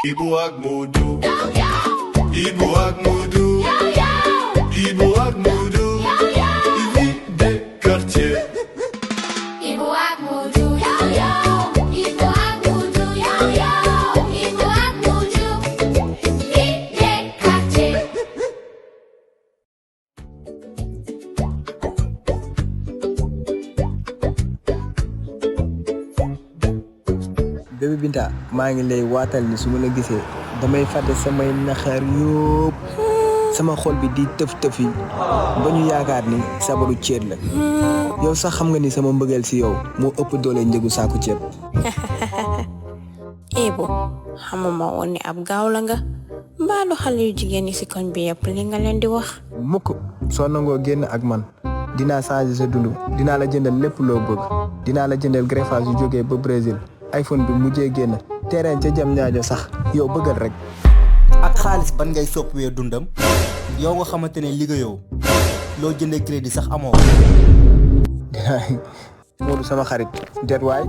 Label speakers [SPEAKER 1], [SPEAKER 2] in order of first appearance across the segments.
[SPEAKER 1] Ibu ak Modou. Ibu ak Modou. Ibu ak Modou. Vie des quartiers.
[SPEAKER 2] Ibu ak Modou. Ibu ak Modou. Ibu ak Modou. Vie des quartiers.
[SPEAKER 3] Bébé Binta maa ngi lay waatal ni su ma la gisee damay fàtte samay naxaar yóob sama xol bi di tëf tëfi ba ñu yaakaar ni sabaru ceeb la yow sax xam nga ni sama mbëggeel si yow moo ëpp doole njëgu saaku ceeb.
[SPEAKER 4] Ibu xamuma woon ni ab gaaw la nga mbaalu xale yu jigéen ñi si koñ bi yëpp li nga leen di wax.
[SPEAKER 3] mukk soo nangoo génn ak man dinaa changer sa dund dinaa la jëndal lépp loo bëgg dinaa la jëndal greffage yu jógee ba Brésil iPhone bi mujjee génn terrain ca jam ñaajo sax yow bëggal rek.
[SPEAKER 5] ak xaalis ban ngay soppiwee dundam yow nga xamante ne liggéeyoo loo jëndee crédit sax amoo.
[SPEAKER 3] Modou sama xarit det waay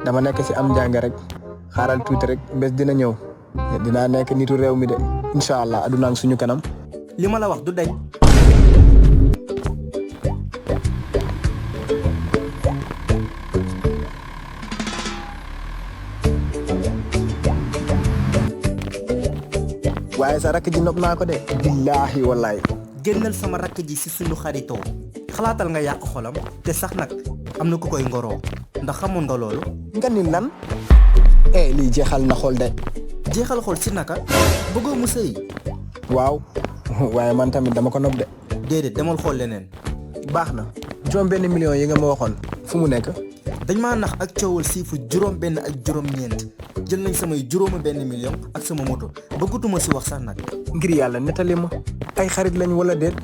[SPEAKER 3] dama nekk ci am njàng rek xaaral tuuti rek bés dina ñëw dinaa nekk nitu réew mi de incha allah aduna ak suñu kanam.
[SPEAKER 5] li ma la wax du dañ.
[SPEAKER 3] waaye sa rakk ji nopp naa ko de. billaahi wallaahi.
[SPEAKER 5] génnal sama rakk ji ci suñu xaritoo xalaatal nga yàq xolam te sax nag am na ku koy ngoroo ndax xamoon nga loolu.
[SPEAKER 3] nga ni lan. lii jeexal na xol de.
[SPEAKER 5] jeexal xol ci naka bëggoo mu sëy.
[SPEAKER 3] waaw waaye man tamit dama ko nopp de.
[SPEAKER 5] déedéet demal xool leneen.
[SPEAKER 3] baax na juróom benn million yi nga ma waxoon fu mu nekk.
[SPEAKER 5] dañ maa nax ak coowal siifu juróom benn ak juróom ñeent jël nañ samay juróoma benn million ak sama moto bëggatuma ci wax sax nag.
[SPEAKER 3] ngir yàlla nettali ma ay xarit lañ wala déet.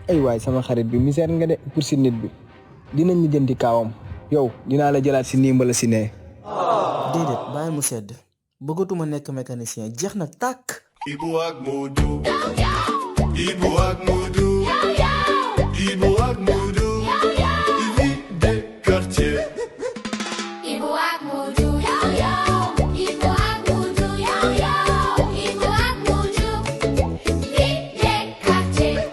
[SPEAKER 3] ay waay sama xarit bi misère nga de pour si nit bi dinañ ñu jënti kaawam yow dinaa la jëlaat si nii mbala si nee.
[SPEAKER 5] déedéet bàyyi mu sedd bëggatuma nekk mécanicien jeex na tàkk.
[SPEAKER 1] Ibu ak Modou. Ibu ak Modou. Ibu ak Modou. Vie des quartiers.
[SPEAKER 2] Ibu ak Modou. Ibu ak Modou. Ibu ak Modou. Vie des quartiers.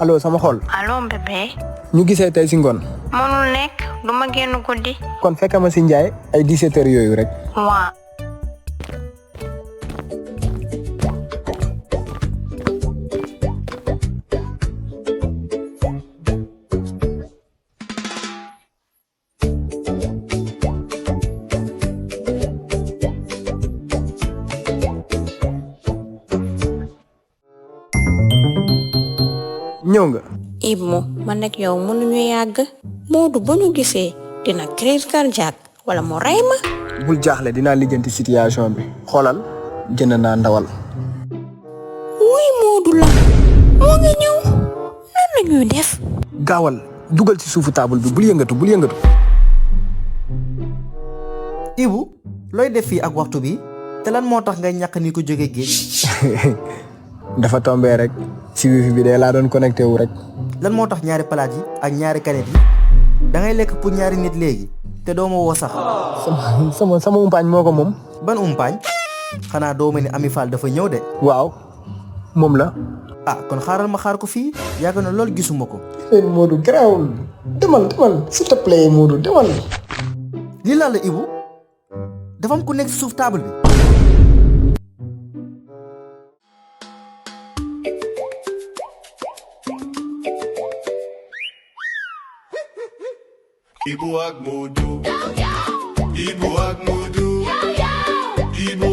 [SPEAKER 3] allo sama xol.
[SPEAKER 4] allo bébé.
[SPEAKER 3] ñu gisee tey si ngoon.
[SPEAKER 4] mënul nekk du ma génn guddi.
[SPEAKER 3] kon fekk ma si Njaay ay 17 heures yooyu rek.
[SPEAKER 4] waa.
[SPEAKER 3] ñëw nga.
[SPEAKER 4] Ibu man ak yow mënuñu yàgg. Modou ba ñu gisee dina crise cardiaque wala mu rey ma.
[SPEAKER 3] bul jaaxle dinaa lijjanti situation bi xoolal jënd naa ndawal.
[SPEAKER 4] wuy Modou la moo ngi ñëw lan la ñuy def.
[SPEAKER 3] gaawal dugal ci suufu table bi bul yëngatu bul yëngatu.
[SPEAKER 5] Ibu looy def fii ak waxtu bi te lan moo tax ngay ñàkk ni ko jóge géej.
[SPEAKER 3] dafa tombé rek ci wifi bi de laa doon connecté wu rek.
[SPEAKER 5] lan moo tax ñaari palaat yi ak ñaari kanet yi da ngay lekk pour ñaari nit léegi te doo ma woo sax.
[SPEAKER 3] sama umpaañ moo ko moom.
[SPEAKER 5] ban umpaañ xanaa doo ma ni Ami Fall dafa ñëw de.
[SPEAKER 3] waaw moom la.
[SPEAKER 5] ah kon xaaral ma xaar ko fii yàgg na lool gisuma ko.
[SPEAKER 3] Modou garaawul demal s'il te plaît Modou demal.
[SPEAKER 5] lii laa la Ibu dafa am ku nekk ci suuf table bi.
[SPEAKER 1] Ibu ak Modou. Ibu ak Modou. Ibu